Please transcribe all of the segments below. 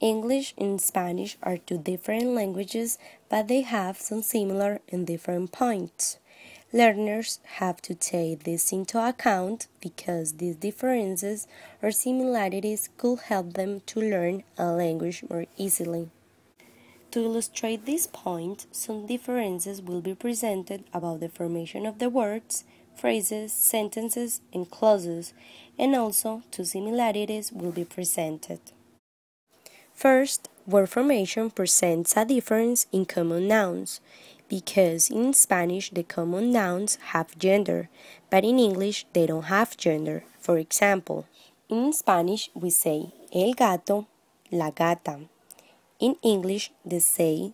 English and Spanish are two different languages, but they have some similar and different points. Learners have to take this into account because these differences or similarities could help them to learn a language more easily. To illustrate this point, some differences will be presented about the formation of the words, phrases, sentences, and clauses, and also two similarities will be presented. First, word formation presents a difference in common nouns, because in Spanish the common nouns have gender, but in English they don't have gender. For example, in Spanish we say el gato, la gata. In English they say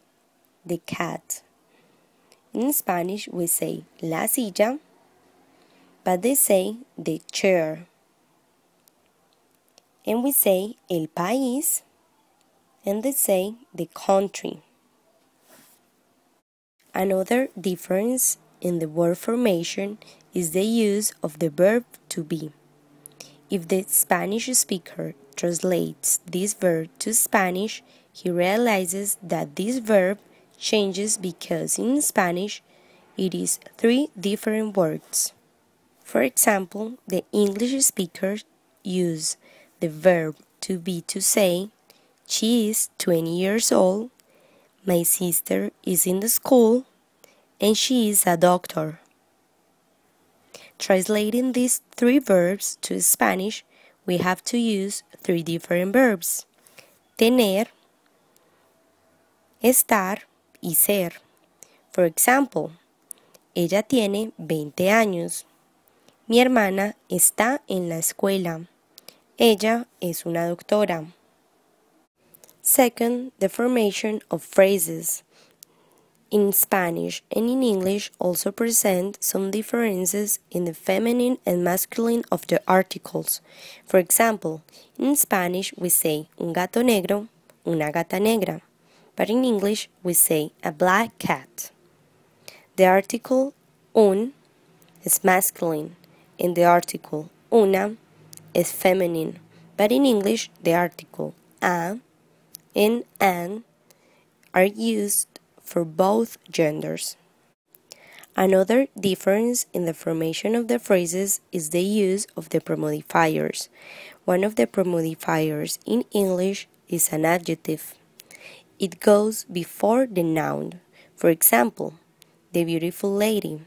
the cat. In Spanish we say la silla, but they say the chair. And we say el país, and they say the country. Another difference in the word formation is the use of the verb to be. If the Spanish speaker translates this verb to Spanish, he realizes that this verb changes because in Spanish it is three different words. For example, the English speaker uses the verb to be to say, she is 20 years old, my sister is in the school, and she is a doctor. Translating these three verbs to Spanish, we have to use three different verbs: tener, estar, y ser. For example, ella tiene 20 años. Mi hermana está en la escuela. Ella es una doctora. Second, the formation of phrases. In Spanish and in English also present some differences in the feminine and masculine of the articles. For example, in Spanish we say un gato negro, una gata negra, but in English we say a black cat. The article un is masculine and the article una is feminine, but in English the article a and an are used for both genders. Another difference in the formation of the phrases is the use of the premodifiers. One of the premodifiers in English is an adjective. It goes before the noun. For example, the beautiful lady.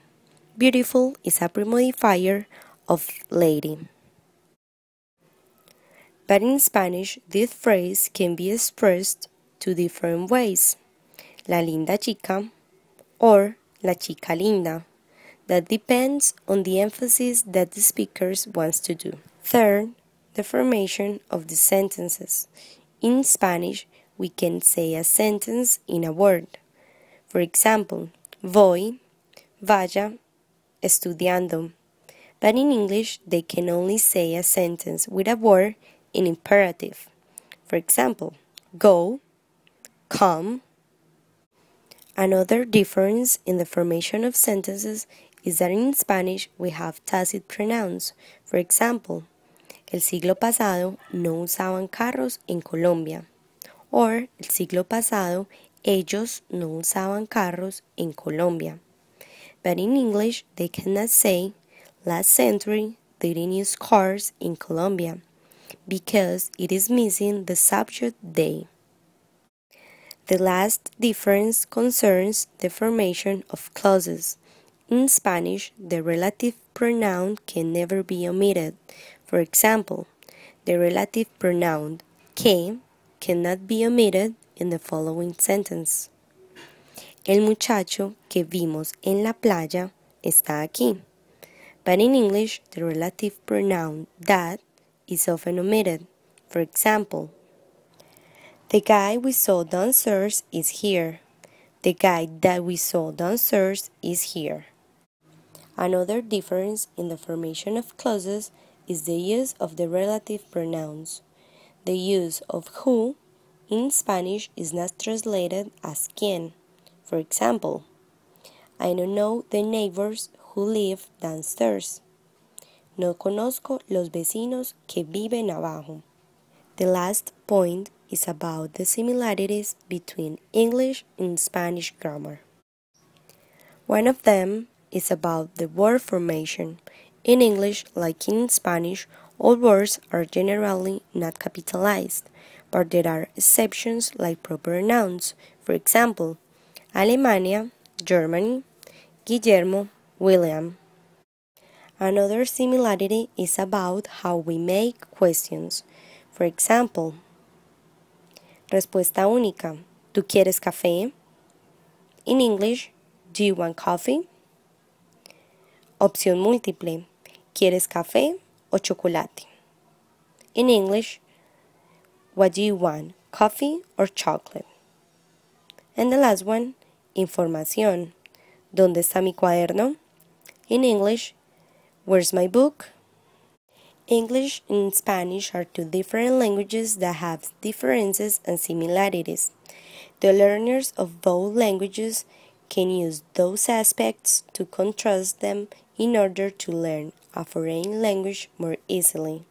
Beautiful is a premodifier of lady. But in Spanish, this phrase can be expressed two different ways: la linda chica or la chica linda. That depends on the emphasis that the speaker wants to do. Third, the formation of the sentences. In Spanish, we can say a sentence in a word. For example, voy, vaya, estudiando. But in English, they can only say a sentence with a word in imperative. For example, go, come. Another difference in the formation of sentences is that in Spanish we have tacit pronouns. For example, el siglo pasado no usaban carros en Colombia. Or, el siglo pasado ellos no usaban carros en Colombia. But in English they cannot say last century they didn't use cars in Colombia because it is missing the subject they. The last difference concerns the formation of clauses. In Spanish, the relative pronoun can never be omitted. For example, the relative pronoun que cannot be omitted in the following sentence. El muchacho que vimos en la playa está aquí. But in English, the relative pronoun that is often omitted. For example, the guy we saw downstairs is here. The guy that we saw downstairs is here. Another difference in the formation of clauses is the use of the relative pronouns. The use of who in Spanish is not translated as quién. For example, I don't know the neighbors who live downstairs. No conozco los vecinos que viven abajo. The last point is about the similarities between English and Spanish grammar. One of them is about the word formation. In English, like in Spanish, all words are generally not capitalized, but there are exceptions like proper nouns. For example, Alemania, Germany, Guillermo, William. Another similarity is about how we make questions. For example, respuesta única, ¿tú quieres café? In English, do you want coffee? Opción múltiple, ¿quieres café o chocolate? In English, what do you want, coffee or chocolate? And the last one, información, ¿dónde está mi cuaderno? In English, where's my book? English and Spanish are two different languages that have differences and similarities. The learners of both languages can use those aspects to contrast them in order to learn a foreign language more easily.